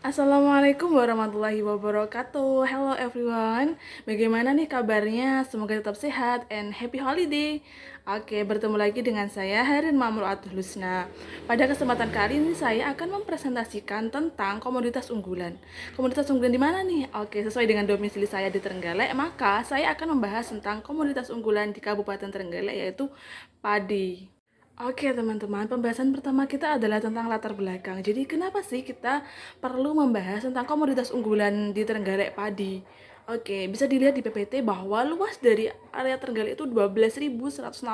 Assalamualaikum warahmatullahi wabarakatuh. Hello everyone. Bagaimana nih kabarnya? Semoga tetap sehat and happy holiday. Oke, bertemu lagi dengan saya Harin Mamrul Atul Husna. Pada kesempatan kali ini saya akan mempresentasikan tentang komoditas unggulan. Komoditas unggulan di mana nih? Oke, sesuai dengan domisili saya di Trenggalek, maka saya akan membahas tentang komoditas unggulan di Kabupaten Trenggalek yaitu padi. Oke teman-teman, pembahasan pertama kita adalah tentang latar belakang. Jadi kenapa sih kita perlu membahas tentang komoditas unggulan di Trenggalek padi? Oke, bisa dilihat di PPT bahwa luas dari area Trenggalek itu 12.160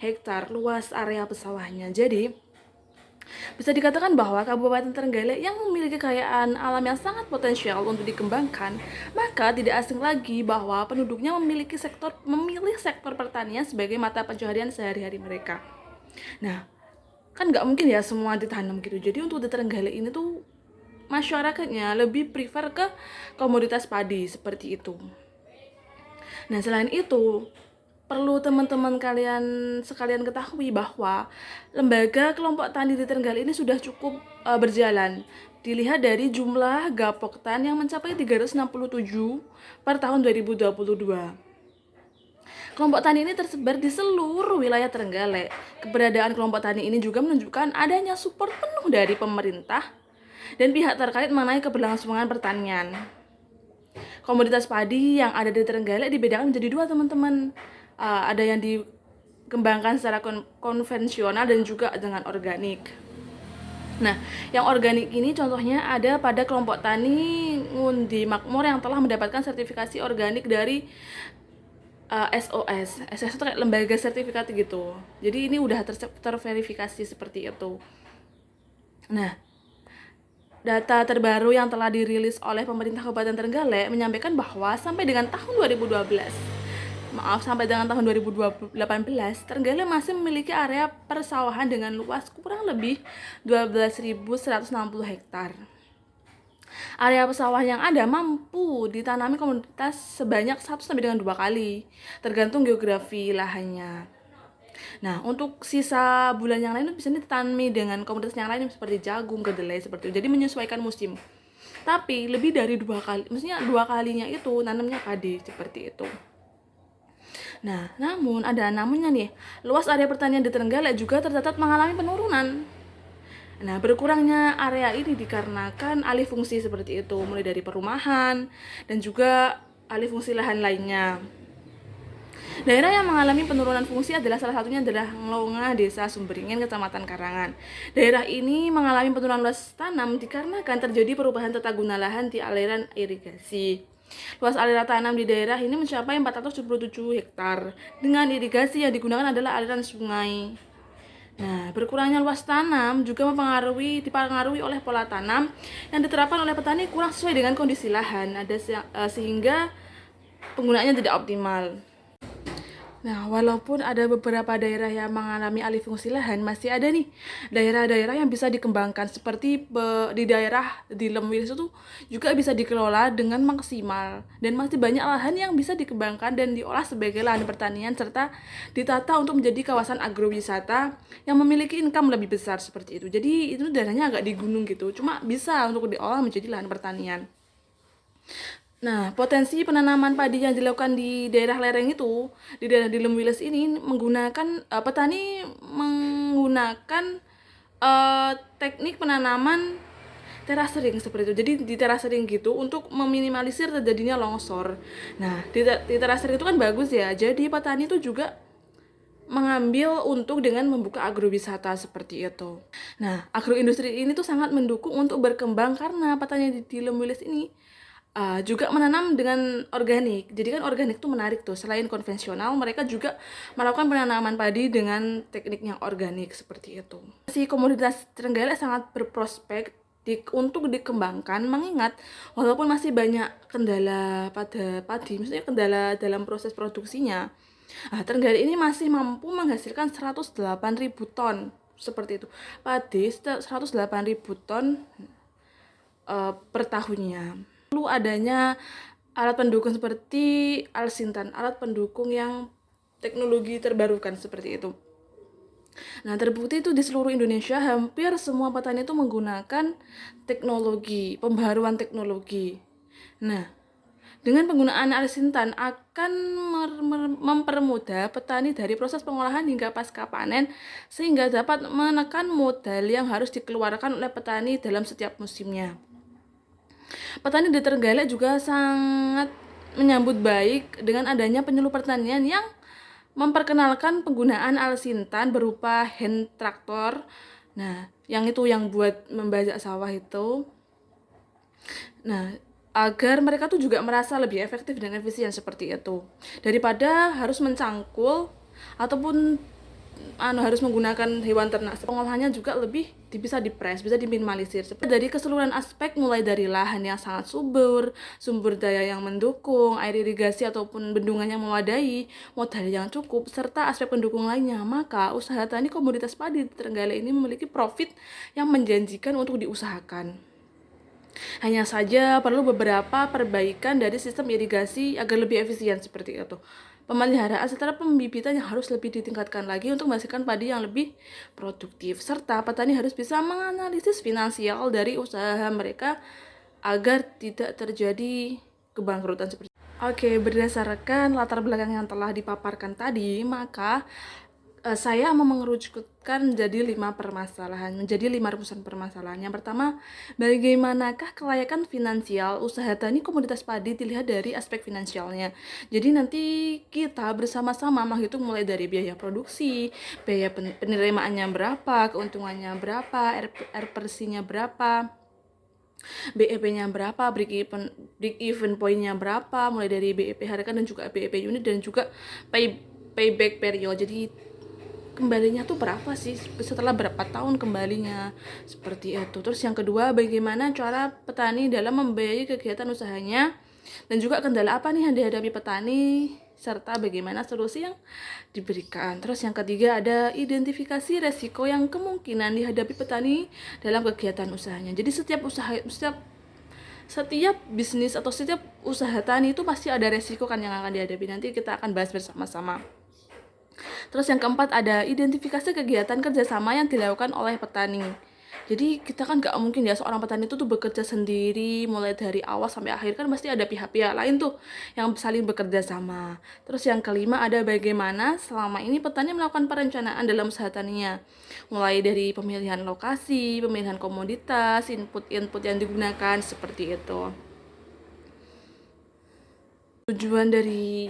hektar luas area pesawahnya. Jadi, bisa dikatakan bahwa Kabupaten Trenggalek yang memiliki kekayaan alam yang sangat potensial untuk dikembangkan, maka tidak asing lagi bahwa penduduknya memilih sektor pertanian sebagai mata pencaharian sehari-hari mereka. Nah, kan nggak mungkin ya semua ditanam gitu. Jadi untuk di Trenggalek ini tuh masyarakatnya lebih prefer ke komoditas padi seperti itu. Nah, selain itu, perlu teman-teman kalian sekalian ketahui bahwa lembaga kelompok tani di Trenggalek ini sudah cukup berjalan. Dilihat dari jumlah Gapoktan yang mencapai 367 per tahun 2022. Kelompok tani ini tersebar di seluruh wilayah Trenggalek. Keberadaan kelompok tani ini juga menunjukkan adanya support penuh dari pemerintah dan pihak terkait mengenai keberlangsungan pertanian. Komoditas padi yang ada di Trenggalek dibedakan menjadi dua, teman-teman. Ada yang dikembangkan secara konvensional dan juga dengan organik. Nah, yang organik ini contohnya ada pada kelompok tani Ngundi Makmur yang telah mendapatkan sertifikasi organik dari SOS. SOS itu kayak lembaga sertifikat gitu. Jadi ini udah terverifikasi seperti itu. Nah, data terbaru yang telah dirilis oleh pemerintah Kabupaten Trenggalek menyampaikan bahwa sampai dengan tahun 2018, Trenggalek masih memiliki area persawahan dengan luas kurang lebih 12.160 hektar. Area pesawah yang ada mampu ditanami komoditas sebanyak 1 sampai dengan 2 kali, tergantung geografi lahannya. Nah, untuk sisa bulan yang lain bisa ditanami dengan komoditas yang lain seperti jagung, kedelai seperti itu. Jadi menyesuaikan musim. Tapi lebih dari 2 kali, maksudnya 2 kalinya itu nanamnya padi seperti itu. Nah, namun ada namunnya nih. Luas area pertanian di Trenggalek juga tercatat mengalami penurunan. Nah, berkurangnya area ini dikarenakan alih fungsi seperti itu, mulai dari perumahan dan juga alih fungsi lahan lainnya. Daerah yang mengalami penurunan fungsi adalah salah satunya adalah Ngelonga, Desa Sumberingin, Kecamatan Karangan. Daerah ini mengalami penurunan luas tanam dikarenakan terjadi perubahan tata guna lahan di aliran irigasi. Luas aliran tanam di daerah ini mencapai 477 hektar. Dengan irigasi yang digunakan adalah aliran sungai. Nah, berkurangnya luas tanam juga dipengaruhi oleh pola tanam yang diterapkan oleh petani kurang sesuai dengan kondisi lahan, sehingga penggunaannya tidak optimal. Nah, walaupun ada beberapa daerah yang mengalami alih fungsi lahan, masih ada nih daerah-daerah yang bisa dikembangkan seperti di daerah di Lemwilis itu juga bisa dikelola dengan maksimal dan masih banyak lahan yang bisa dikembangkan dan diolah sebagai lahan pertanian serta ditata untuk menjadi kawasan agrowisata yang memiliki income lebih besar seperti itu. Jadi itu daerahnya agak di gunung gitu, cuma bisa untuk diolah menjadi lahan pertanian. Nah, potensi penanaman padi yang dilakukan di daerah lereng itu, di daerah di Lemwiles ini petani menggunakan teknik penanaman terasering seperti itu. Jadi di terasering gitu untuk meminimalisir terjadinya longsor. Nah, di terasering itu kan bagus ya. Jadi petani itu juga mengambil untung dengan membuka agrowisata seperti itu. Nah, agroindustri ini tuh sangat mendukung untuk berkembang karena petani di Lemwiles ini juga menanam dengan organik. Jadi kan organik tuh menarik tuh. Selain konvensional, mereka juga melakukan penanaman padi dengan teknik yang organik seperti itu. Si komoditas Trenggalek sangat berprospek untuk dikembangkan, mengingat walaupun masih banyak kendala pada padi, maksudnya kendala dalam proses produksinya, Trenggalek ini masih mampu menghasilkan 108.000 ton seperti itu. Padi 108.000 ton per tahunnya. Perlu adanya alat pendukung seperti Alsintan, alat pendukung yang teknologi terbarukan seperti itu. Nah, terbukti itu di seluruh Indonesia hampir semua petani itu menggunakan teknologi, pembaharuan teknologi. Nah, dengan penggunaan alsintan akan mempermudah petani dari proses pengolahan hingga pasca panen sehingga dapat menekan modal yang harus dikeluarkan oleh petani dalam setiap musimnya. Petani di Trenggalek juga sangat menyambut baik dengan adanya penyuluh pertanian yang memperkenalkan penggunaan alsintan berupa hand traktor. Nah, yang itu yang buat membajak sawah itu. Nah, agar mereka tuh juga merasa lebih efektif dan efisien seperti itu. Daripada harus mencangkul ataupun harus menggunakan hewan ternak. Pengolahannya juga lebih bisa dipres, bisa diminimalisir. Dari keseluruhan aspek mulai dari lahan yang sangat subur, sumber daya yang mendukung, air irigasi ataupun bendungan yang memadai, modal yang cukup, serta aspek pendukung lainnya, maka usaha tani komoditas padi di Trenggalek ini memiliki profit yang menjanjikan untuk diusahakan. Hanya saja perlu beberapa perbaikan dari sistem irigasi agar lebih efisien seperti itu. Pemeliharaan serta pembibitan yang harus lebih ditingkatkan lagi untuk menghasilkan padi yang lebih produktif. Serta petani harus bisa menganalisis finansial dari usaha mereka agar tidak terjadi kebangkrutan seperti itu. Oke, berdasarkan latar belakang yang telah dipaparkan tadi, maka saya mau mengerucutkan menjadi 5 rumusan permasalahan. Yang pertama, bagaimanakah kelayakan finansial usaha tani komoditas padi dilihat dari aspek finansialnya. Jadi nanti kita bersama-sama menghitung mulai dari biaya produksi, biaya penerimaannya berapa, keuntungannya berapa, RPC-nya berapa, BEP-nya berapa, break even point-nya berapa, mulai dari BEP harga dan juga BEP unit dan juga payback period. Jadi kembalinya tuh berapa sih, setelah berapa tahun kembalinya, seperti itu. Terus yang kedua, bagaimana cara petani dalam membiayai kegiatan usahanya dan juga kendala apa nih yang dihadapi petani serta bagaimana solusi yang diberikan. Terus yang ketiga ada identifikasi resiko yang kemungkinan dihadapi petani dalam kegiatan usahanya. Jadi setiap bisnis atau setiap usaha tani itu pasti ada resiko kan yang akan dihadapi. Nanti kita akan bahas bersama-sama. Terus yang keempat ada identifikasi kegiatan kerjasama yang dilakukan oleh petani. Jadi kita kan gak mungkin ya seorang petani itu tuh bekerja sendiri mulai dari awal sampai akhir, kan pasti ada pihak-pihak lain tuh yang saling bekerja sama. Terus yang kelima ada bagaimana selama ini petani melakukan perencanaan dalam usaha taninya. Mulai dari pemilihan lokasi, pemilihan komoditas, input-input yang digunakan seperti itu. Tujuan dari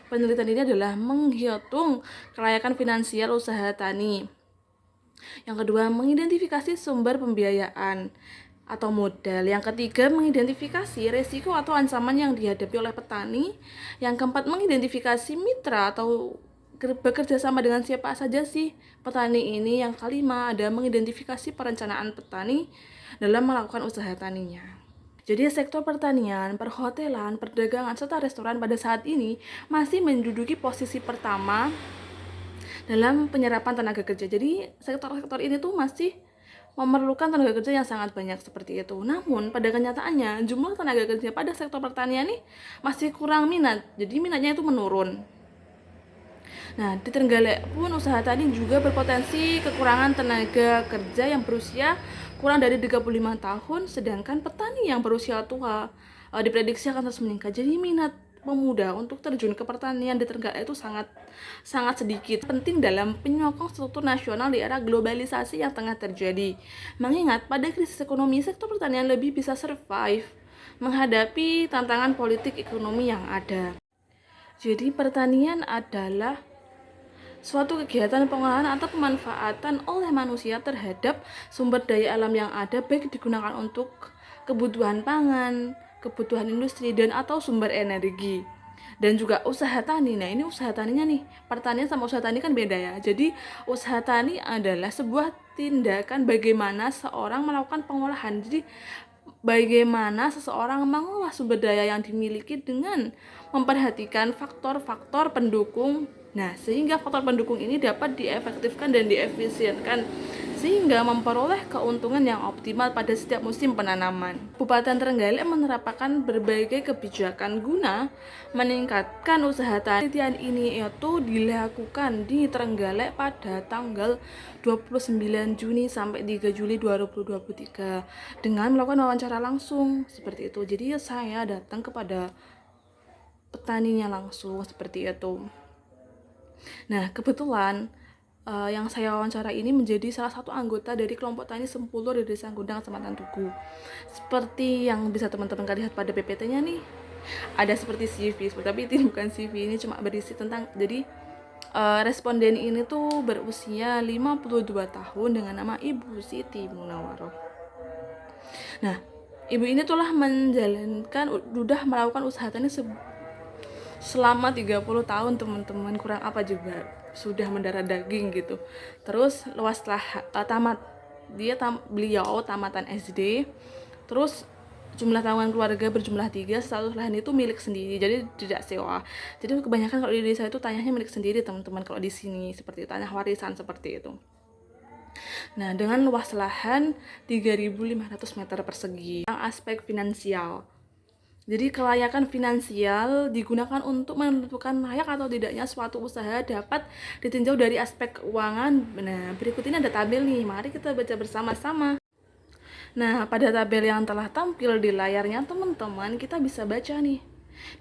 penelitian ini adalah menghitung kelayakan finansial usaha tani. Yang kedua, mengidentifikasi sumber pembiayaan atau modal. Yang ketiga, mengidentifikasi resiko atau ancaman yang dihadapi oleh petani. Yang keempat, mengidentifikasi mitra atau bekerja sama dengan siapa saja sih petani ini. Yang kelima, ada mengidentifikasi perencanaan petani dalam melakukan usaha taninya. Jadi sektor pertanian, perhotelan, perdagangan, serta restoran pada saat ini masih menduduki posisi pertama dalam penyerapan tenaga kerja. Jadi sektor-sektor ini tuh masih memerlukan tenaga kerja yang sangat banyak seperti itu. Namun pada kenyataannya jumlah tenaga kerja pada sektor pertanian nih masih kurang minat. Jadi minatnya itu menurun. Nah, di Trenggalek pun usaha tani juga berpotensi kekurangan tenaga kerja yang berusia kurang dari 35 tahun, sedangkan petani yang berusia tua diprediksi akan terus meningkat. Jadi minat pemuda untuk terjun ke pertanian di Trenggalek itu sangat sedikit. Penting dalam penyokong struktur nasional di era globalisasi yang tengah terjadi. Mengingat pada krisis ekonomi, sektor pertanian lebih bisa survive menghadapi tantangan politik ekonomi yang ada. Jadi pertanian adalah suatu kegiatan pengolahan atau pemanfaatan oleh manusia terhadap sumber daya alam yang ada, baik digunakan untuk kebutuhan pangan, kebutuhan industri, dan atau sumber energi. Dan juga usaha tani. Nah, ini usaha taninya nih. Pertanian sama usaha tani kan beda ya. Jadi usaha tani adalah sebuah tindakan bagaimana seorang melakukan pengolahan. Jadi bagaimana seseorang mengolah sumber daya yang dimiliki dengan memperhatikan faktor-faktor pendukung. Nah, sehingga faktor pendukung ini dapat diefektifkan dan diefisienkan sehingga memperoleh keuntungan yang optimal pada setiap musim penanaman. Kabupaten Trenggalek menerapkan berbagai kebijakan guna meningkatkan usaha tani. Penelitian ini itu dilakukan di Trenggalek pada tanggal 29 Juni sampai 3 Juli 2023 dengan melakukan wawancara langsung seperti itu. Jadi saya datang kepada petaninya langsung seperti itu. Nah, kebetulan yang saya wawancara ini menjadi salah satu anggota dari kelompok tani Sempulur di Desa Gundang, Kecamatan Tugu. Seperti yang bisa teman-teman lihat pada PPT-nya nih, ada seperti CV, tapi ini bukan CV, ini cuma berisi tentang, jadi responden ini tuh berusia 52 tahun dengan nama Ibu Siti Munawaroh. Nah, ibu ini telah sudah melakukan usaha tani selama 30 tahun teman-teman, kurang apa juga sudah mendarah daging gitu. Terus setelah beliau tamatan SD, terus jumlah tanggungan keluarga berjumlah 3, status lahan itu milik sendiri, jadi tidak sewa. Jadi kebanyakan kalau di desa itu tanahnya milik sendiri teman-teman, kalau di sini seperti tanah warisan seperti itu. Nah, dengan luas lahan 3.500 meter persegi. Aspek finansial, jadi kelayakan finansial digunakan untuk menentukan layak atau tidaknya suatu usaha dapat ditinjau dari aspek keuangan. Nah, berikut ini ada tabel nih, mari kita baca bersama-sama. Nah, pada tabel yang telah tampil di layarnya teman-teman, kita bisa baca nih.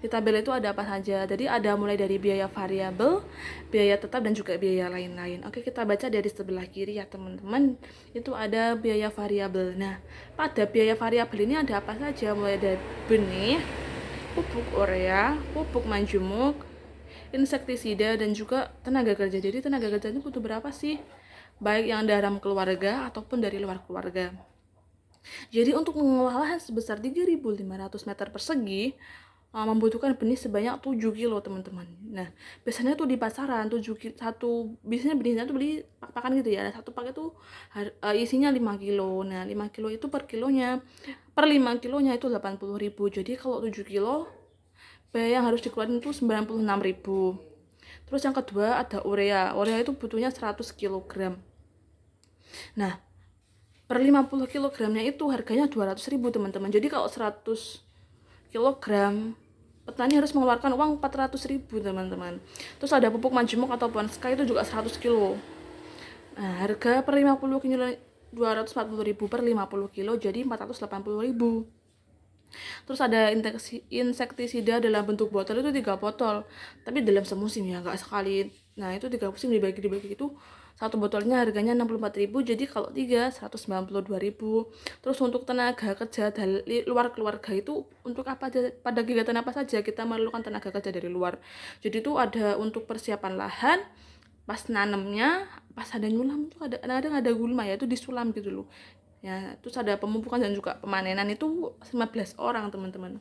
Di tabel itu ada apa saja? Jadi ada mulai dari biaya variabel, biaya tetap, dan juga biaya lain-lain. Oke, kita baca dari sebelah kiri ya teman-teman. Itu ada biaya variabel. Nah, pada biaya variabel ini ada apa saja? Mulai dari benih, pupuk urea, pupuk majemuk, insektisida, dan juga tenaga kerja. Jadi tenaga kerja ini butuh berapa sih? Baik yang dalam keluarga ataupun dari luar keluarga. Jadi untuk mengolah lahan sebesar 3.500 meter persegi membutuhkan benih sebanyak 7 kilo teman-teman. Nah, biasanya tuh di pasaran biasanya benihnya tuh beli pak-pakan gitu ya. Satu pak itu isinya 5 kilo. Nah, 5 kilo itu per 5 kilonya itu 80.000. Jadi kalau 7 kilo biaya yang harus dikeluarin itu 96.000. Terus yang kedua ada urea. Urea itu butuhnya 100 kg. Nah, per 50 kilogramnya itu harganya 200.000 teman-teman. Jadi kalau 100 kilogram, petani harus mengeluarkan uang 400.000 teman-teman. Terus ada pupuk majemuk atau Ponska itu juga 100 kilo. Nah, harga per 50 kilo 240.000 per 50 kilo, jadi 480.000. Terus ada insektisida dalam bentuk botol itu 3 botol, tapi dalam semusim ya, nggak sekali. Nah, itu 3 musim dibagi itu satu botolnya harganya 64.000, jadi kalau 3 192.000. Terus untuk tenaga kerja dari luar keluarga itu untuk apa aja, pada kegiatan apa saja kita memerlukan tenaga kerja dari luar. Jadi itu ada untuk persiapan lahan, pas nanamnya, pas ada nyulam itu ada gulma ya, itu disulam gitu loh ya. Terus ada pemupukan dan juga pemanenan, itu 15 orang teman-teman.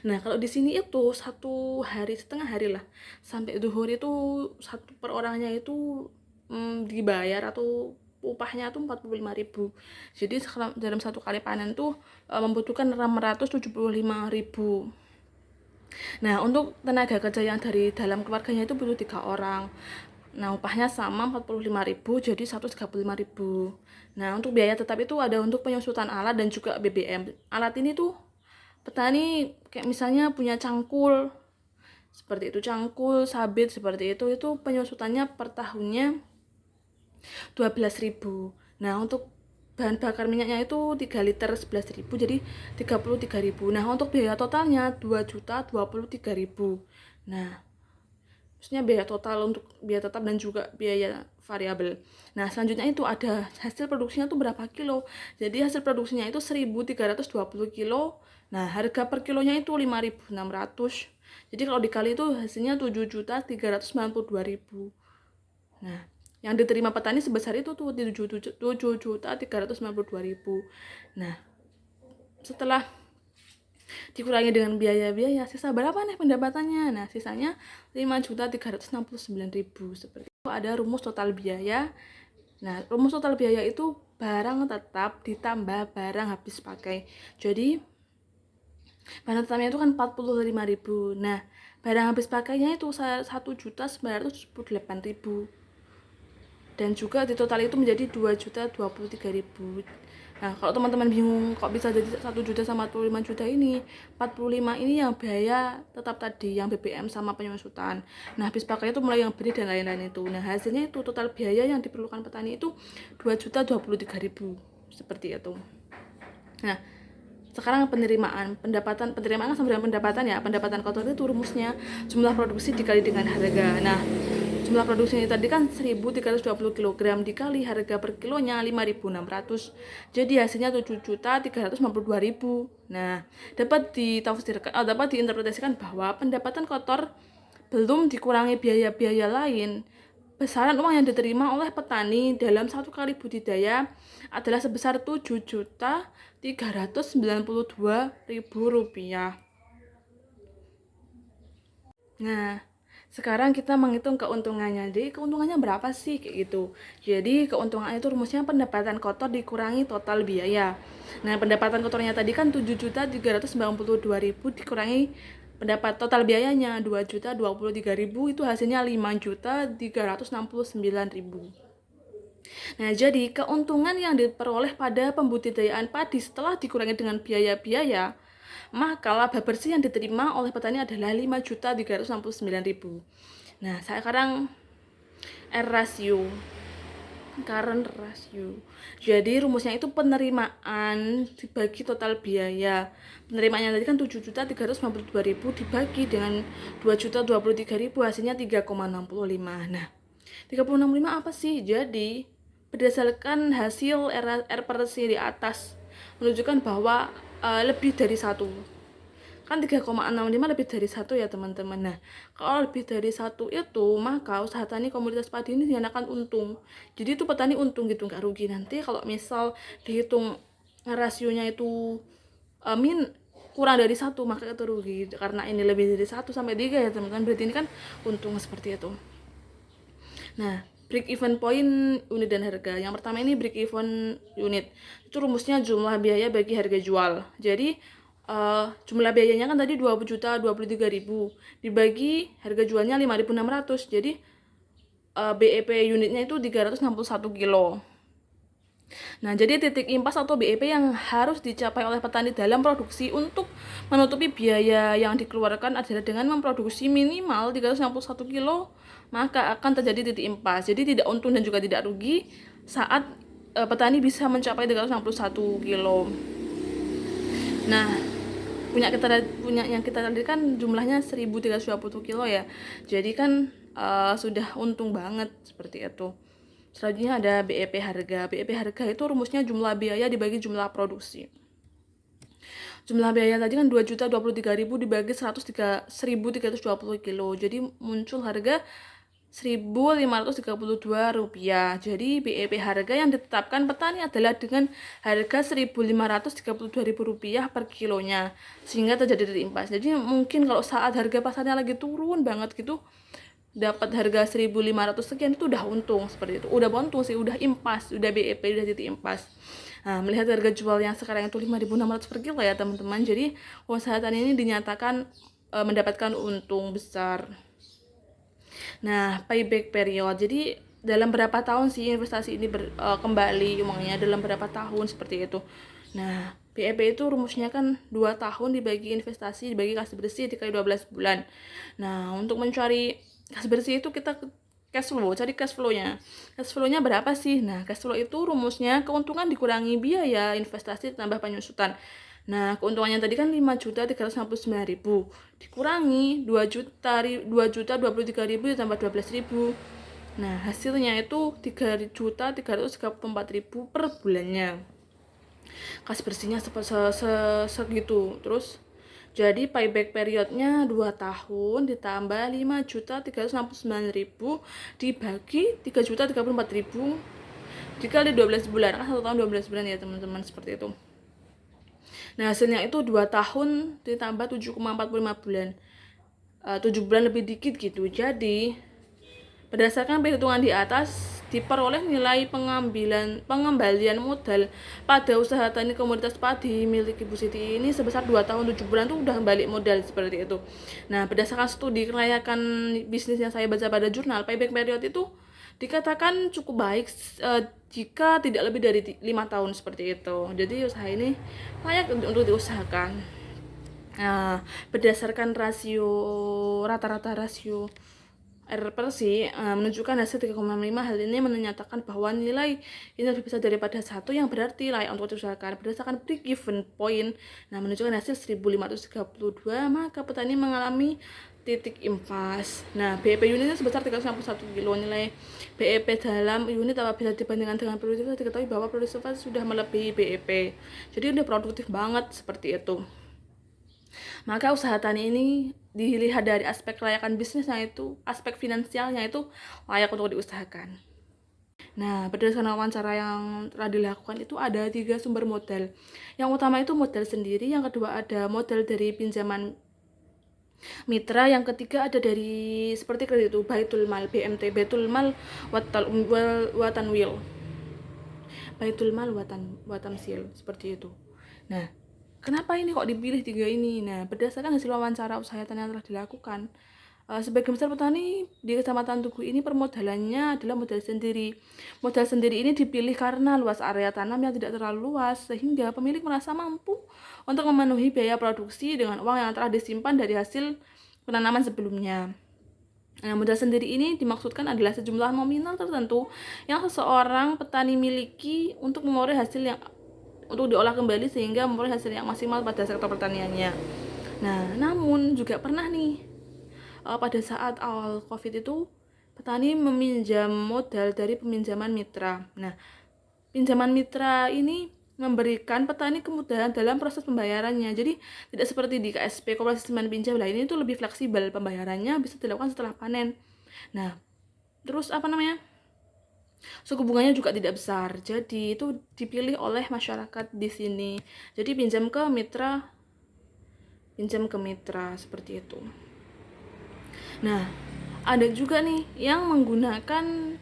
Nah, kalau di sini itu setengah hari lah, sampai duhur itu satu per orangnya itu dibayar atau upahnya tuh 45.000. Jadi dalam satu kali panen tuh membutuhkan 675.000. Nah, untuk tenaga kerja yang dari dalam keluarganya itu butuh 3 orang. Nah, upahnya sama 45.000, jadi 135.000. Nah, untuk biaya tetap itu ada untuk penyusutan alat dan juga BBM. Alat ini tuh petani kayak misalnya punya cangkul, seperti itu, cangkul, sabit, seperti itu penyusutannya per tahunnya 12.000. Nah, untuk bahan bakar minyaknya itu 3 liter 11.000, jadi 33.000. Nah, untuk biaya totalnya 2.023.000. Nah, maksudnya biaya total untuk biaya tetap dan juga biaya variabel. Nah, selanjutnya itu ada hasil produksinya tuh berapa kilo. Jadi hasil produksinya itu 1.320 kilo. Nah, harga per kilonya itu 5.600. Jadi kalau dikali itu hasilnya 7.392.000. Nah, yang diterima petani sebesar itu tuh 7.392.000. Nah, setelah dikurangi dengan biaya-biaya, sisa berapa nih pendapatannya? Nah, sisanya 5.369.000 seperti itu. Ada rumus total biaya. Nah, rumus total biaya itu barang tetap ditambah barang habis pakai. Jadi barang tetapnya itu kan 45.000. Nah, barang habis pakainya itu 1.978.000. dan juga di total itu menjadi 2.023.000. Nah, kalau teman-teman bingung kok bisa jadi 1 juta sama 45 juta ini, 45 ini yang biaya tetap tadi, yang BBM sama penyusutan. Nah, habis pakai itu mulai yang beli dan lain-lain itu. Nah, hasilnya itu total biaya yang diperlukan petani itu 2.023.000 seperti itu. Nah, sekarang penerimaan sama dengan pendapatan ya. Pendapatan kotor itu rumusnya jumlah produksi dikali dengan harga. Nah, jumlah produksinya tadi kan 1.320 kg dikali harga per kilonya 5.600. Jadi hasilnya 7.352.000. Nah, dapat diinterpretasikan bahwa pendapatan kotor belum dikurangi biaya-biaya lain. Besaran uang yang diterima oleh petani dalam satu kali budidaya adalah sebesar Rp7.392.000. Nah, sekarang kita menghitung keuntungannya. Jadi keuntungannya berapa sih kayak gitu. Jadi keuntungan itu rumusnya pendapatan kotor dikurangi total biaya. Nah, pendapatan kotornya tadi kan 7.392.000 dikurangi pendapat total biayanya 2.023.000, itu hasilnya 5.369.000. Nah, jadi keuntungan yang diperoleh pada pembudidayaan padi setelah dikurangi dengan biaya-biaya, maka laba bersih yang diterima oleh petani adalah 5.369.000. Nah, sekarang R ratio, current ratio. Jadi rumusnya itu penerimaan dibagi total biaya. Penerimaannya tadi kan 7.392.000 dibagi dengan 2.023.000, hasilnya 3,65. Nah, 3,65 apa sih? Jadi berdasarkan hasil R per C di atas menunjukkan bahwa lebih dari 1. Kan 3,65 lebih dari 1 ya teman-teman. Nah, kalau lebih dari 1 itu, maka usaha tani komoditas padi ini dinyatakan untung. Jadi itu petani untung gitu, nggak rugi. Nanti kalau misal dihitung rasionya itu kurang dari 1, maka itu rugi. Karena ini lebih dari 1 sampai 3 ya teman-teman, berarti ini kan untung seperti itu. Nah, break even point unit dan harga. Yang pertama ini break even unit. Itu rumusnya jumlah biaya bagi harga jual. Jadi jumlah biayanya kan tadi 20.023.000 dibagi harga jualnya 5.600. Jadi BEP unitnya itu 361 kilo. Nah, jadi titik impas atau BEP yang harus dicapai oleh petani dalam produksi untuk menutupi biaya yang dikeluarkan adalah dengan memproduksi minimal 361 kilo, maka akan terjadi titik impas. Jadi tidak untung dan juga tidak rugi saat petani bisa mencapai 361 kilo. Nah, punya yang kita tadi kan jumlahnya 1.320 kilo ya. Jadi kan sudah untung banget seperti itu. Selanjutnya ada BEP harga. BEP harga itu rumusnya jumlah biaya dibagi jumlah produksi. Jumlah biaya tadi kan 2.023.000 dibagi 1.320 kilo. Jadi muncul harga Rp1.532. Jadi BEP harga yang ditetapkan petani adalah dengan harga Rp1.532.000 per kilonya, sehingga terjadi titik impas. Jadi mungkin kalau saat harga pasarnya lagi turun banget gitu, dapat harga 1.500 sekian, itu udah untung seperti itu. Udah untung sih, udah impas, udah BEP, udah titik impas. Nah, melihat harga jual yang sekarang itu 5.600 per kilo ya teman-teman. Jadi usaha tani ini dinyatakan mendapatkan untung besar. Nah, payback period. Jadi dalam berapa tahun sih investasi ini kembali uangnya, dalam berapa tahun seperti itu. Nah, BEP itu rumusnya kan 2 tahun dibagi investasi dibagi kas bersih dikali 12 bulan. Nah, untuk mencari kas bersih itu kita cash flow, cari cash flow-nya. Cash flow-nya berapa sih? Nah, cash flow itu rumusnya keuntungan dikurangi biaya investasi tambah penyusutan. Nah, keuntungannya tadi kan 5.359.000 dikurangi 2.023.000 ditambah 12.000. Nah, hasilnya itu 3.334.000 per bulannya. Kas bersihnya segitu. Terus jadi payback periodnya 2 tahun ditambah 5.369.000 dibagi 3.034.000 dikali 12 bulan. Kan 1 tahun 12 bulan ya teman-teman, seperti itu. Nah, hasilnya itu 2 tahun ditambah 7,45 bulan. 7 bulan lebih dikit gitu. Jadi, berdasarkan perhitungan di atas, diperoleh nilai pengembalian modal pada usaha tani komoditas padi milik Ibu Siti ini sebesar 2 tahun 7 bulan tuh udah balik modal seperti itu. Nah, berdasarkan studi kelayakan bisnis yang saya baca pada jurnal, payback period itu dikatakan cukup baik jika tidak lebih dari 5 tahun seperti itu. Jadi usaha ini layak untuk diusahakan. Nah, berdasarkan rata-rata rasio R per C menunjukkan hasil 3,5. Hal ini menyatakan bahwa nilai ini lebih besar daripada 1 yang berarti layak untuk diusahakan. Berdasarkan break even point menunjukkan hasil 1532, maka petani mengalami titik impas. Nah, BEP unitnya sebesar 361 kilo. Nilai BEP dalam unit apabila dibandingkan dengan produktivitas diketahui bahwa produktivitas sudah melebihi BEP. Jadi udah produktif banget seperti itu. Maka usaha tani ini dilihat dari aspek kelayakan bisnisnya, itu aspek finansialnya itu layak untuk diusahakan. Nah, berdasarkan wawancara yang telah dilakukan itu ada 3 sumber modal. Yang utama itu modal sendiri, yang kedua ada modal dari pinjaman mitra, yang ketiga ada dari seperti kredit itu Baitul Mal, BMT, Baitul Mal Watanwil, Baitul Mal Watamsil, seperti itu. Nah, kenapa ini kok dipilih 3 ini? Nah, berdasarkan hasil wawancara usaha tani yang telah dilakukan, sebagian besar petani di Kecamatan Tugu ini permodalannya adalah modal sendiri. Modal sendiri ini dipilih karena luas area tanam yang tidak terlalu luas, sehingga pemilik merasa mampu untuk memenuhi biaya produksi dengan uang yang telah disimpan dari hasil penanaman sebelumnya. Nah, modal sendiri ini dimaksudkan adalah sejumlah nominal tertentu yang seseorang petani miliki untuk memperoleh hasil yang untuk diolah kembali sehingga memperoleh hasil yang maksimal pada sektor pertaniannya. Nah, namun juga pernah nih pada saat awal COVID itu petani meminjam modal dari peminjaman mitra. Nah, pinjaman mitra ini memberikan petani kemudahan dalam proses pembayarannya. Jadi tidak seperti di KSP, Koperasi Simpan Pinjam lah, ini itu lebih fleksibel, pembayarannya bisa dilakukan setelah panen. Nah, terus suku bunganya juga tidak besar. Jadi itu dipilih oleh masyarakat di sini. Jadi pinjam ke mitra seperti itu. Nah, ada juga nih yang menggunakan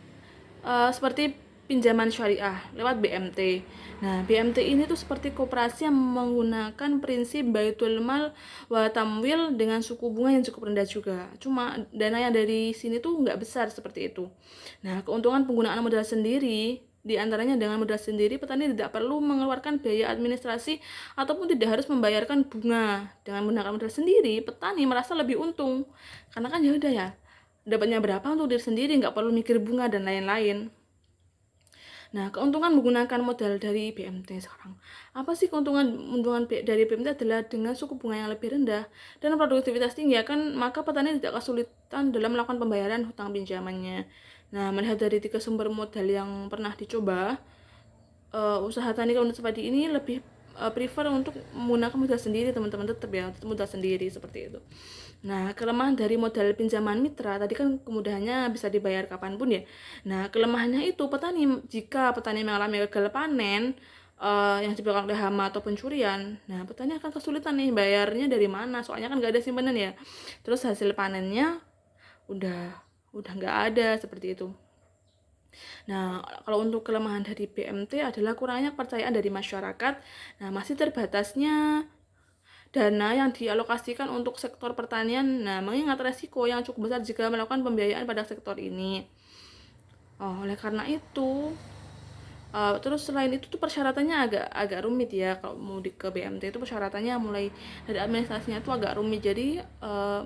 seperti pinjaman syariah lewat BMT. Nah, BMT ini tuh seperti koperasi yang menggunakan prinsip Baitul Mal wa Tamwil dengan suku bunga yang cukup rendah juga. Cuma dana yang dari sini tuh nggak besar seperti itu. Nah, keuntungan penggunaan modal sendiri di antaranya dengan modal sendiri petani tidak perlu mengeluarkan biaya administrasi ataupun tidak harus membayarkan bunga. Dengan menggunakan modal sendiri, petani merasa lebih untung. Karena kan ya udah ya, dapatnya berapa untuk diri sendiri, nggak perlu mikir bunga dan lain-lain. Nah, keuntungan menggunakan modal dari BMT sekarang. Apa sih keuntungan dari BMT? Adalah dengan suku bunga yang lebih rendah dan produktivitas tinggi, maka petani tidak kesulitan dalam melakukan pembayaran hutang pinjamannya. Nah, melihat dari 3 sumber modal yang pernah dicoba, usaha tani komunitas padi ini lebih prefer untuk menggunakan modal sendiri, teman-teman, tetap ya, modal sendiri seperti itu. Nah, kelemahan dari modal pinjaman mitra tadi kan kemudahannya bisa dibayar kapanpun ya. Nah, kelemahannya itu jika petani mengalami gagal panen yang disebabkan oleh hama atau pencurian, nah petani akan kesulitan nih bayarnya dari mana, soalnya kan nggak ada simpanan ya. Terus hasil panennya udah nggak ada seperti itu. Nah, kalau untuk kelemahan dari BMT adalah kurangnya kepercayaan dari masyarakat. Nah, masih terbatasnya dana yang dialokasikan untuk sektor pertanian. Nah, mengingat resiko yang cukup besar jika melakukan pembiayaan pada sektor ini. Oleh karena itu, terus selain itu tuh persyaratannya agak rumit ya. Kalau mau ke BMT itu persyaratannya mulai dari administrasinya itu agak rumit. Jadi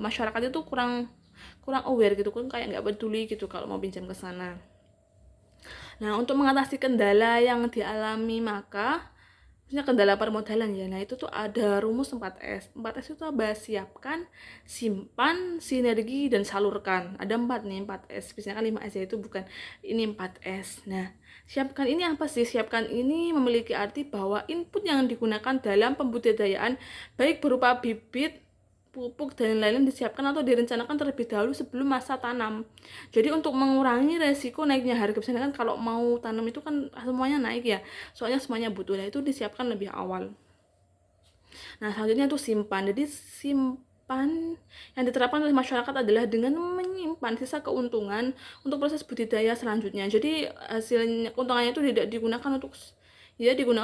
masyarakat itu kurang aware gitu, kan kayak nggak peduli gitu kalau mau pinjam ke sana. Nah, untuk mengatasi kendala yang dialami, maka kendala permodalan ya. Nah, itu tuh ada rumus 4S. 4S itu apa? Siapkan, simpan, sinergi, dan salurkan. Ada 4 nih, 4S. Biasanya kan 5S ya, itu bukan. Ini 4S. Nah, siapkan ini apa sih? Siapkan ini memiliki arti bahwa input yang digunakan dalam pembudidayaan baik berupa bibit, pupuk, dan lain-lain disiapkan atau direncanakan terlebih dahulu sebelum masa tanam. Jadi untuk mengurangi resiko naiknya harga, misalnya kan kalau mau tanam itu kan semuanya naik ya, soalnya semuanya butuh, itu disiapkan lebih awal. Nah, selanjutnya itu simpan. Jadi simpan yang diterapkan oleh masyarakat adalah dengan menyimpan sisa keuntungan untuk proses budidaya selanjutnya. Jadi hasilnya, keuntungannya itu tidak digunakan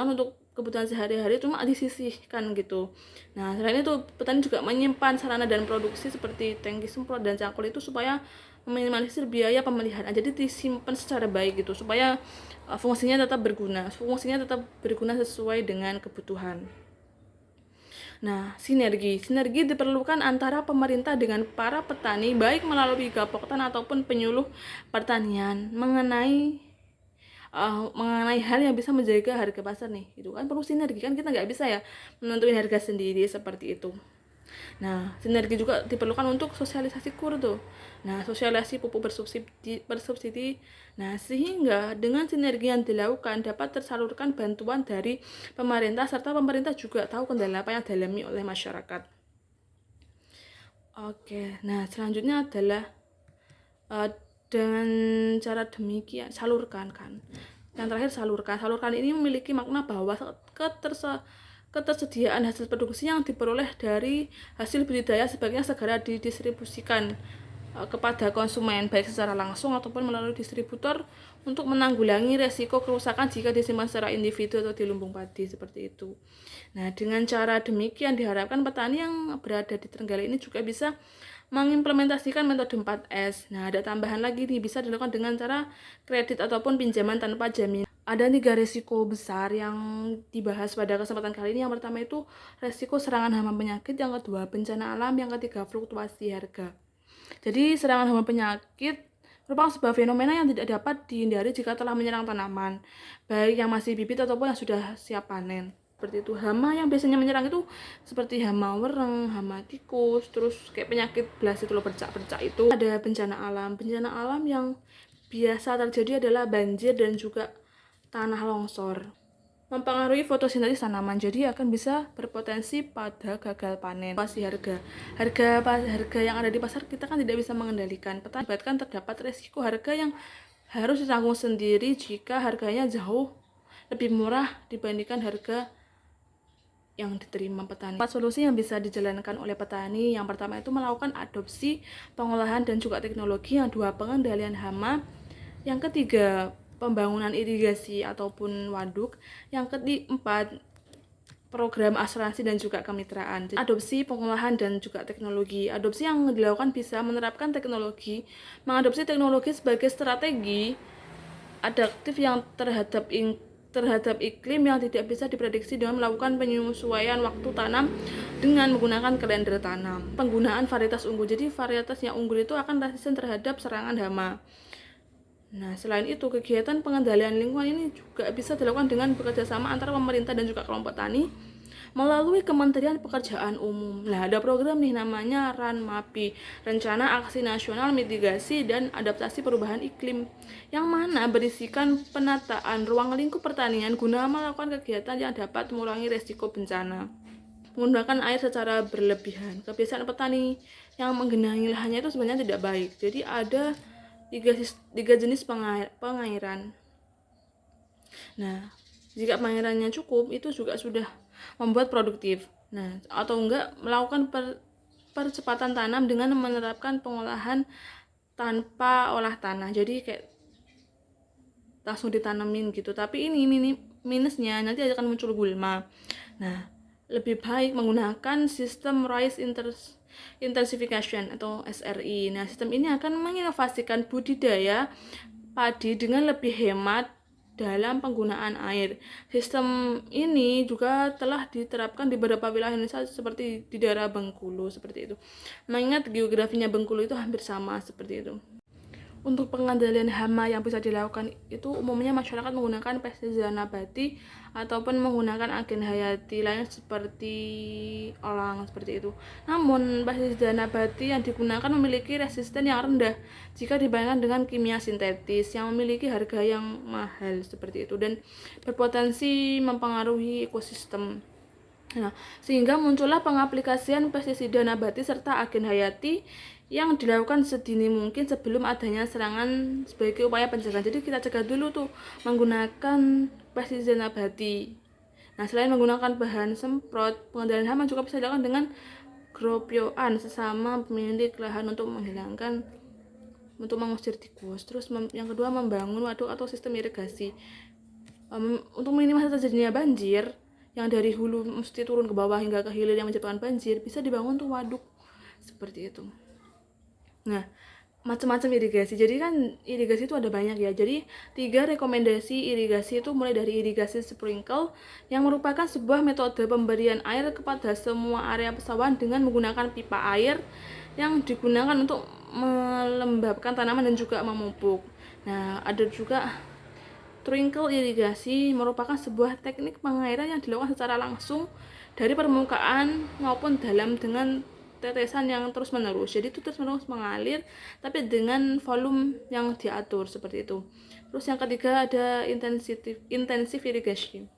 untuk kebutuhan sehari-hari cuma disisihkan gitu. Nah, selain itu petani juga menyimpan sarana dan produksi seperti tangki semprot dan cangkul itu supaya meminimalisir biaya pemeliharaan. Jadi disimpan secara baik gitu supaya fungsinya tetap berguna sesuai dengan kebutuhan. Nah, sinergi diperlukan antara pemerintah dengan para petani baik melalui Gapoktan ataupun penyuluh pertanian mengenai hal yang bisa menjaga harga pasar nih. Itu kan perlu sinergi, kan kita nggak bisa ya menentuin harga sendiri seperti itu. Nah, sinergi juga diperlukan untuk sosialisasi kur tuh. Nah, sosialisasi pupuk bersubsidi. Nah, sehingga dengan sinergi yang dilakukan dapat tersalurkan bantuan dari pemerintah serta pemerintah juga tahu kendala apa yang dialami oleh masyarakat. Oke, nah selanjutnya adalah dengan cara demikian salurkan kan. Yang terakhir salurkan ini memiliki makna bahwa ketersediaan hasil produksi yang diperoleh dari hasil budidaya sebaiknya segera didistribusikan kepada konsumen baik secara langsung ataupun melalui distributor untuk menanggulangi resiko kerusakan jika disimpan secara individu atau di lumbung padi seperti itu. Nah, dengan cara demikian diharapkan petani yang berada di Trenggalek ini juga bisa mengimplementasikan metode 4S. Nah, ada tambahan lagi nih, bisa dilakukan dengan cara kredit ataupun pinjaman tanpa jaminan. Ada 3 risiko besar yang dibahas pada kesempatan kali ini. Yang pertama itu risiko serangan hama penyakit, yang kedua bencana alam, yang ketiga fluktuasi harga. Jadi serangan hama penyakit merupakan sebuah fenomena yang tidak dapat dihindari jika telah menyerang tanaman, baik yang masih bibit ataupun yang sudah siap panen. Seperti itu. Hama yang biasanya menyerang itu seperti hama wereng, hama tikus, terus kayak penyakit belas itu loh, bercak-bercak itu. Ada bencana alam yang biasa terjadi adalah banjir dan juga tanah longsor. Mempengaruhi fotosintesis tanaman, jadi akan bisa berpotensi pada gagal panen. Pasti harga yang ada di pasar kita kan tidak bisa mengendalikan. Petani bahkan terdapat resiko harga yang harus ditanggung sendiri jika harganya jauh lebih murah dibandingkan harga yang diterima petani. 4 solusi yang bisa dijalankan oleh petani. Yang pertama itu melakukan adopsi, pengolahan dan juga teknologi. Yang kedua, pengendalian hama. Yang ketiga, pembangunan irigasi ataupun waduk. Yang keempat, program asuransi dan juga kemitraan. Adopsi, pengolahan dan juga teknologi. Adopsi yang dilakukan bisa menerapkan teknologi, mengadopsi teknologi sebagai strategi adaptif yang terhadap iklim yang tidak bisa diprediksi dengan melakukan penyesuaian waktu tanam dengan menggunakan kalender tanam. Penggunaan varietas unggul. Jadi varietas yang unggul itu akan resisten terhadap serangan hama. Nah, selain itu kegiatan pengendalian lingkungan ini juga bisa dilakukan dengan bekerjasama antara pemerintah dan juga kelompok tani melalui Kementerian Pekerjaan Umum. Nah, ada program nih namanya RAN-MAPI, Rencana Aksi Nasional Mitigasi dan Adaptasi Perubahan Iklim, yang mana berisikan penataan ruang lingkup pertanian guna melakukan kegiatan yang dapat mengurangi resiko bencana. Menggunakan air secara berlebihan. Kebiasaan petani yang menggenangi lahannya itu sebenarnya tidak baik. Jadi ada tiga jenis pengairan. Nah, jika pengairannya cukup, itu juga sudah membuat produktif. Nah, atau enggak melakukan percepatan tanam dengan menerapkan pengolahan tanpa olah tanah. Jadi kayak langsung ditanemin gitu. Tapi ini minusnya nanti akan muncul gulma. Nah, lebih baik menggunakan sistem rice intensification atau SRI. Nah, sistem ini akan menginovasikan budidaya padi dengan lebih hemat dalam penggunaan air. Sistem ini juga telah diterapkan di beberapa wilayah Indonesia seperti di daerah Bengkulu seperti itu. Mengingat geografinya Bengkulu itu hampir sama seperti itu. Untuk pengendalian hama yang bisa dilakukan itu umumnya masyarakat menggunakan pestisida nabati ataupun menggunakan agen hayati lain seperti elang seperti itu. Namun pestisida nabati yang digunakan memiliki resisten yang rendah jika dibandingkan dengan kimia sintetis yang memiliki harga yang mahal seperti itu dan berpotensi mempengaruhi ekosistem. Nah, sehingga muncullah pengaplikasian pestisida nabati serta agen hayati yang dilakukan sedini mungkin sebelum adanya serangan sebagai upaya pencegahan. Jadi kita cegah dulu tuh menggunakan pestisida nabati. Nah, selain menggunakan bahan semprot, pengendalian hama juga bisa dilakukan dengan gropioan sesama pemilik lahan untuk mengusir tikus. Terus yang kedua membangun waduk atau sistem irigasi. Untuk minimalisasi terjadinya banjir, yang dari hulu mesti turun ke bawah hingga ke hilir yang menyebabkan banjir, bisa dibangun tuh waduk seperti itu. Nah, macam-macam irigasi. Jadi kan irigasi itu ada banyak ya. Jadi 3 rekomendasi irigasi itu mulai dari irigasi sprinkle yang merupakan sebuah metode pemberian air kepada semua area pesawahan dengan menggunakan pipa air yang digunakan untuk melembabkan tanaman dan juga memupuk. Nah, ada juga trickle irigasi, merupakan sebuah teknik pengairan yang dilakukan secara langsung dari permukaan maupun dalam dengan tetesan yang terus menerus. Jadi itu terus menerus mengalir tapi dengan volume yang diatur seperti itu. Terus yang ketiga ada intensive irrigation,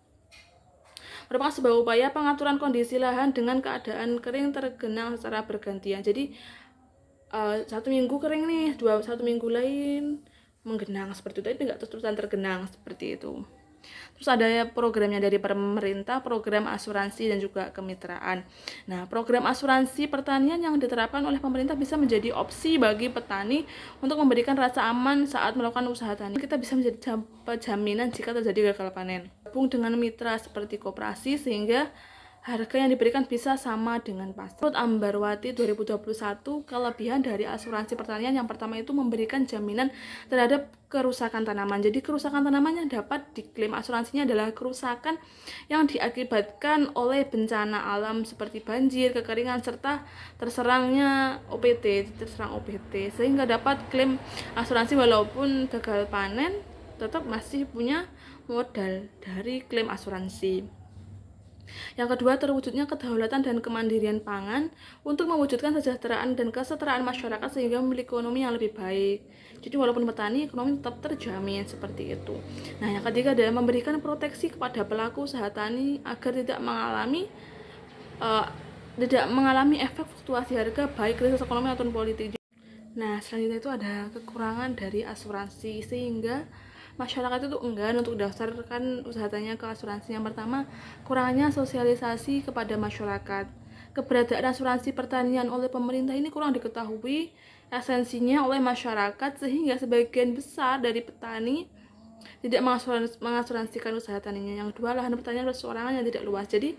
merupakan sebuah upaya pengaturan kondisi lahan dengan keadaan kering tergenang secara bergantian. Jadi 1 minggu kering nih, 1 minggu lain menggenang seperti itu, tapi nggak terus-terusan tergenang seperti itu. Terus ada programnya dari pemerintah, program asuransi dan juga kemitraan. Nah, program asuransi pertanian yang diterapkan oleh pemerintah bisa menjadi opsi bagi petani untuk memberikan rasa aman saat melakukan usaha tani. Kita bisa menjadi jaminan jika terjadi gagal panen. Gabung dengan mitra seperti koperasi sehingga harga yang diberikan bisa sama dengan pasar. Menurut Ambarwati 2021, kelebihan dari asuransi pertanian yang pertama itu memberikan jaminan terhadap kerusakan tanaman. Jadi kerusakan tanaman yang dapat diklaim asuransinya adalah kerusakan yang diakibatkan oleh bencana alam seperti banjir, kekeringan, serta terserang OPT, sehingga dapat klaim asuransi walaupun gagal panen tetap masih punya modal dari klaim asuransi. Yang kedua, terwujudnya kedaulatan dan kemandirian pangan untuk mewujudkan kesejahteraan dan kesetaraan masyarakat sehingga memiliki ekonomi yang lebih baik. Jadi walaupun petani, ekonomi tetap terjamin seperti itu. Nah, yang ketiga adalah memberikan proteksi kepada pelaku usaha tani agar tidak mengalami efek fluktuasi harga baik krisis ekonomi ataupun politik. Nah, selanjutnya itu ada kekurangan dari asuransi sehingga masyarakat itu enggan untuk daftarkan usaha tani ke asuransi. Yang pertama, kurangnya sosialisasi kepada masyarakat. Keberadaan asuransi pertanian oleh pemerintah ini kurang diketahui esensinya oleh masyarakat sehingga sebagian besar dari petani tidak mengasuransikan usaha taninya. Yang kedua, lahan pertanian perseorangan yang tidak luas. Jadi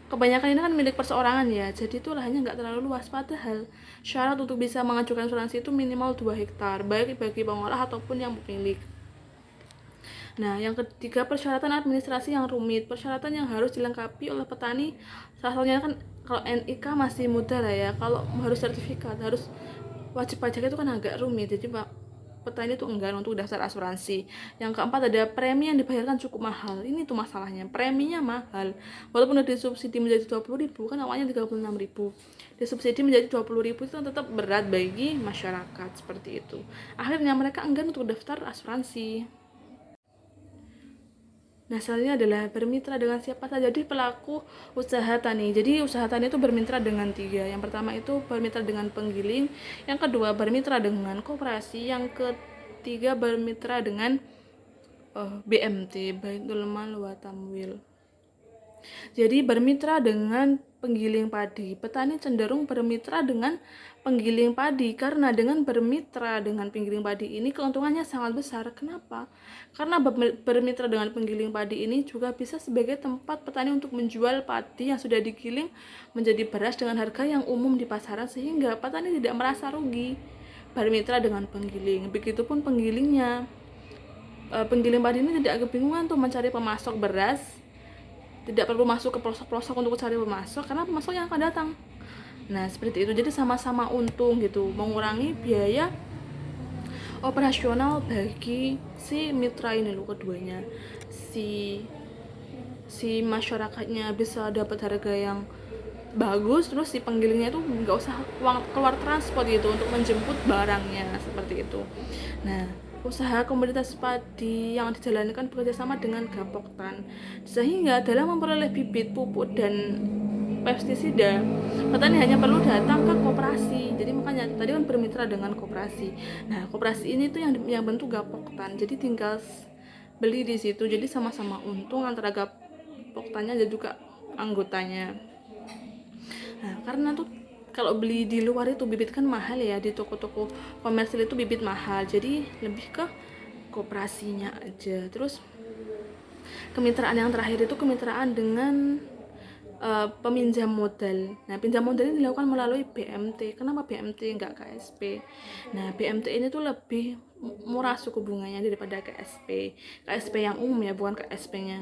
kebanyakan ini kan milik perseorangan ya, jadi itu lahannya nggak terlalu luas. Padahal syarat untuk bisa mengajukan asuransi itu minimal 2 hektar, baik bagi pengolah ataupun yang pemilik. Nah, yang ketiga, persyaratan administrasi yang rumit. Persyaratan yang harus dilengkapi oleh petani, salah satunya kan kalau NIK masih mudah lah ya, kalau harus sertifikat, harus wajib pajak itu kan agak rumit, jadi petani itu enggan untuk daftar asuransi. Yang keempat, ada premi yang dibayarkan cukup mahal. Ini tuh masalahnya, preminya mahal. Walaupun udah disubsidi menjadi 20.000, kan awalnya 36.000. Disubsidi menjadi 20.000 itu tetap berat bagi masyarakat seperti itu. Akhirnya mereka enggan untuk daftar asuransi. Nah, selanjutnya adalah bermitra dengan siapa saja. Jadi pelaku usaha tani. Jadi usaha tani itu bermitra dengan 3. Yang pertama itu bermitra dengan penggiling, yang kedua bermitra dengan koperasi, yang ketiga bermitra dengan BMT, Baitul Mal wa Tamwil. Jadi bermitra dengan penggiling padi. Petani cenderung bermitra dengan penggiling padi karena dengan bermitra dengan penggiling padi ini keuntungannya sangat besar. Kenapa? Karena bermitra dengan penggiling padi ini juga bisa sebagai tempat petani untuk menjual padi yang sudah digiling menjadi beras dengan harga yang umum di pasaran sehingga petani tidak merasa rugi bermitra dengan penggiling. Begitupun penggilingnya. Penggiling padi ini tidak kebingungan untuk mencari pemasok beras, tidak perlu masuk ke pelosok-pelosok untuk cari pemasok karena pemasok yang akan datang. Nah, seperti itu. Jadi sama-sama untung gitu, mengurangi biaya operasional bagi si mitra ini loh, keduanya. Si masyarakatnya bisa dapat harga yang bagus, terus si penggilingnya itu nggak usah keluar transport gitu untuk menjemput barangnya seperti itu. Nah, usaha komoditas padi yang dijalankan bekerjasama dengan Gapoktan, sehingga dalam memperoleh bibit, pupuk, dan pestisida, petani hanya perlu datang ke koperasi. Jadi makanya tadi kan bermitra dengan koperasi. Nah, koperasi ini tuh yang bentuk Gapoktan. Jadi tinggal beli di situ. Jadi sama-sama untung antara Gapoktannya dan juga anggotanya. Nah, karena tuh kalau beli di luar itu bibit kan mahal ya, di toko-toko komersil itu bibit mahal, jadi lebih ke koperasinya aja. Terus kemitraan yang terakhir itu kemitraan dengan peminjam modal. Nah, pinjam modal ini dilakukan melalui BMT. Kenapa BMT enggak KSP? Nah, BMT ini tuh lebih murah suku bunganya daripada KSP. KSP yang umum ya, bukan KSP-nya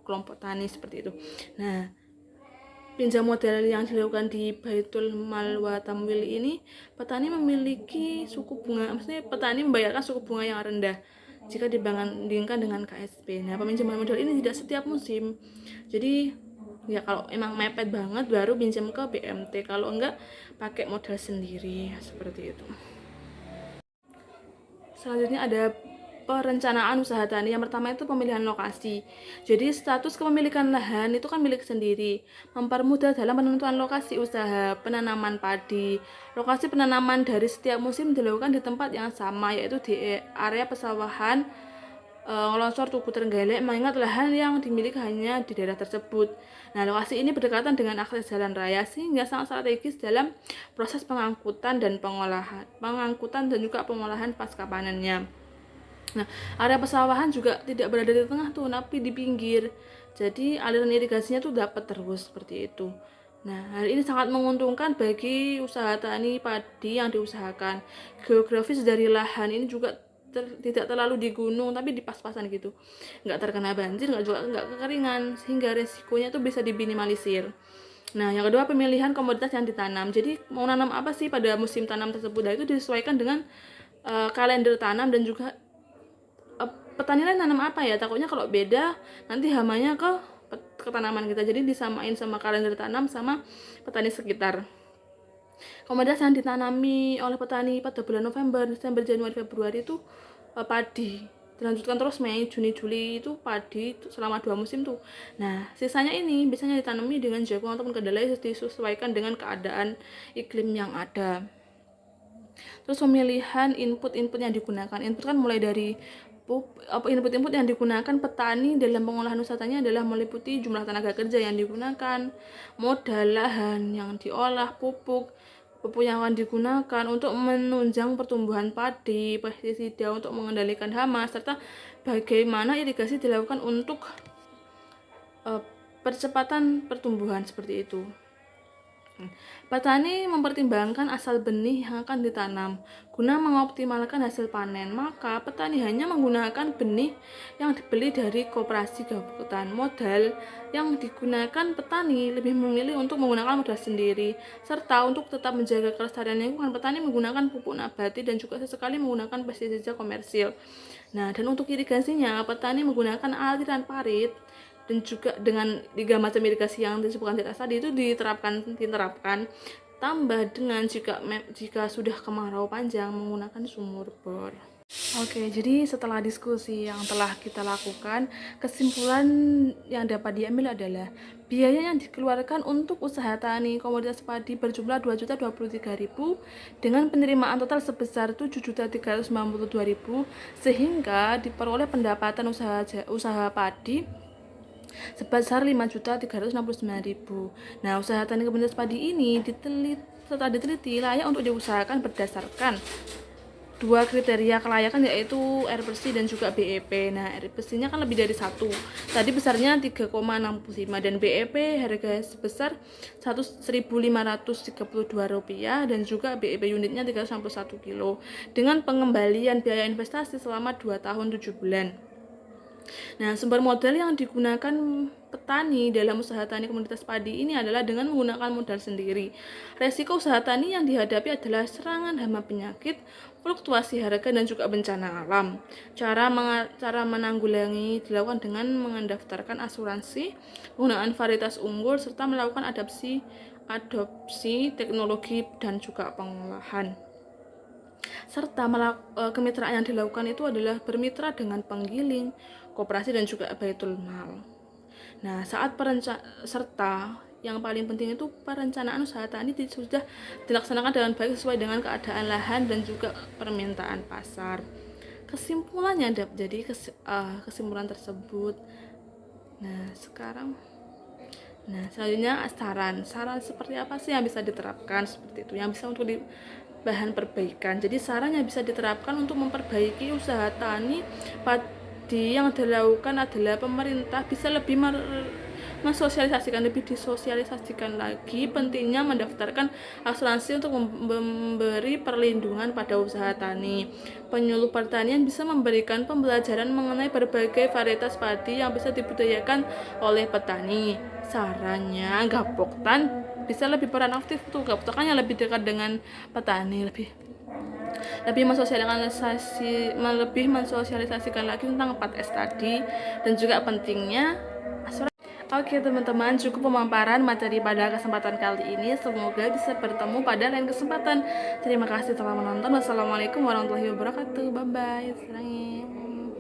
kelompok tani seperti itu. Nah, pinjam modal yang dilakukan di Baitul Mal wa Tamwil ini, petani memiliki suku bunga, maksudnya petani membayarkan suku bunga yang rendah jika dibandingkan dengan KSP. Nah, peminjaman modal ini tidak setiap musim. Jadi ya kalau emang mepet banget baru pinjam ke BMT, kalau enggak pakai modal sendiri seperti itu. Selanjutnya ada perencanaan usaha tani. Yang pertama itu pemilihan lokasi. Jadi status kepemilikan lahan itu kan milik sendiri, mempermudah dalam penentuan lokasi usaha penanaman padi. Lokasi penanaman dari setiap musim dilakukan di tempat yang sama, yaitu di area pesawahan longsor Tugu Trenggalek, mengingat lahan yang dimiliki hanya di daerah tersebut. Nah, lokasi ini berdekatan dengan akses jalan raya sehingga sangat strategis dalam proses pengangkutan dan juga pengolahan pasca panennya. Nah, area pesawahan juga tidak berada di tengah tuh, tapi di pinggir. Jadi aliran irigasinya tuh dapat terus seperti itu. Nah, hal ini sangat menguntungkan bagi usaha tani padi yang diusahakan. Geografis dari lahan ini juga tidak terlalu di gunung, tapi di pas-pasan gitu. Nggak terkena banjir, nggak kekeringan, sehingga resikonya tuh bisa diminimalisir. Nah, yang kedua pemilihan komoditas yang ditanam. Jadi mau nanam apa sih pada musim tanam tersebut? Nah, itu disesuaikan dengan kalender tanam dan juga petani lain nanam apa ya. Takutnya kalau beda nanti hamanya ke tanaman kita. Jadi disamain sama kalender tanam sama petani sekitar. Komoditas yang ditanami oleh petani pada bulan November, Desember, Januari, Februari itu padi. Dilanjutkan terus Mei, Juni, Juli itu padi selama 2 musim tuh. Nah, sisanya ini biasanya ditanami dengan jagung ataupun kedelai disesuaikan dengan keadaan iklim yang ada. Terus pemilihan input yang digunakan. Input kan mulai dari input yang digunakan petani dalam pengolahan usahanya adalah meliputi jumlah tenaga kerja yang digunakan, modal lahan yang diolah, pupuk yang akan digunakan untuk menunjang pertumbuhan padi, pestisida untuk mengendalikan hama, serta bagaimana irigasi dilakukan untuk percepatan pertumbuhan seperti itu. Petani mempertimbangkan asal benih yang akan ditanam guna mengoptimalkan hasil panen. Maka petani hanya menggunakan benih yang dibeli dari koperasi gabungan. Modal yang digunakan petani lebih memilih untuk menggunakan modal sendiri, serta untuk tetap menjaga kelestarian lingkungan, petani menggunakan pupuk nabati dan juga sesekali menggunakan pestisida komersil. Nah, dan untuk irigasinya, petani menggunakan aliran parit dan juga dengan 3 macam irigasi yang disebutkan di atas tadi itu diterapkan tambah dengan jika sudah kemarau panjang menggunakan sumur bor. Oke, jadi setelah diskusi yang telah kita lakukan, kesimpulan yang dapat diambil adalah biaya yang dikeluarkan untuk usaha tani komoditas padi berjumlah 2.023.000 dengan penerimaan total sebesar 7.392.000 sehingga diperoleh pendapatan usaha padi sebesar 5.369.000. Nah, usaha tani komoditas padi ini setelah diteliti layak untuk diusahakan berdasarkan 2 kriteria kelayakan, yaitu air bersih dan juga BEP. Nah, air bersihnya kan lebih dari 1. Tadi besarnya 3,65 dan BEP harga sebesar Rp1.532 dan juga BEP unitnya 361 kilo dengan pengembalian biaya investasi selama 2 tahun 7 bulan. Nah, sumber modal yang digunakan petani dalam usaha tani komoditas padi ini adalah dengan menggunakan modal sendiri. Resiko usaha tani yang dihadapi adalah serangan hama penyakit, fluktuasi harga, dan juga bencana alam. Cara menanggulangi dilakukan dengan mendaftarkan asuransi, penggunaan varietas unggul, serta melakukan adopsi teknologi dan juga pengolahan. Serta kemitraan yang dilakukan itu adalah bermitra dengan penggiling, koperasi, dan juga Baitul Mal. Nah, serta yang paling penting itu perencanaan usaha tani sudah dilaksanakan dengan baik sesuai dengan keadaan lahan dan juga permintaan pasar. Kesimpulannya jadi kesimpulan tersebut. Nah, selanjutnya saran seperti apa sih yang bisa diterapkan seperti itu, yang bisa untuk bahan perbaikan. Jadi saran yang bisa diterapkan untuk memperbaiki usaha tani padi yang dilakukan adalah pemerintah bisa lebih lebih disosialisasikan lagi pentingnya mendaftarkan asuransi untuk memberi perlindungan pada usaha tani. Penyuluh pertanian bisa memberikan pembelajaran mengenai berbagai varietas padi yang bisa dibudidayakan oleh petani. Sarannya Gapoktan bisa lebih peran aktif tuh, Gapoktan yang lebih dekat dengan petani, lebih mensosialisasikan lagi tentang 4S tadi dan juga pentingnya asuransi. Oke teman-teman, cukup pemaparan materi pada kesempatan kali ini. Semoga bisa bertemu pada lain kesempatan. Terima kasih telah menonton. Wassalamualaikum warahmatullahi wabarakatuh. Bye bye.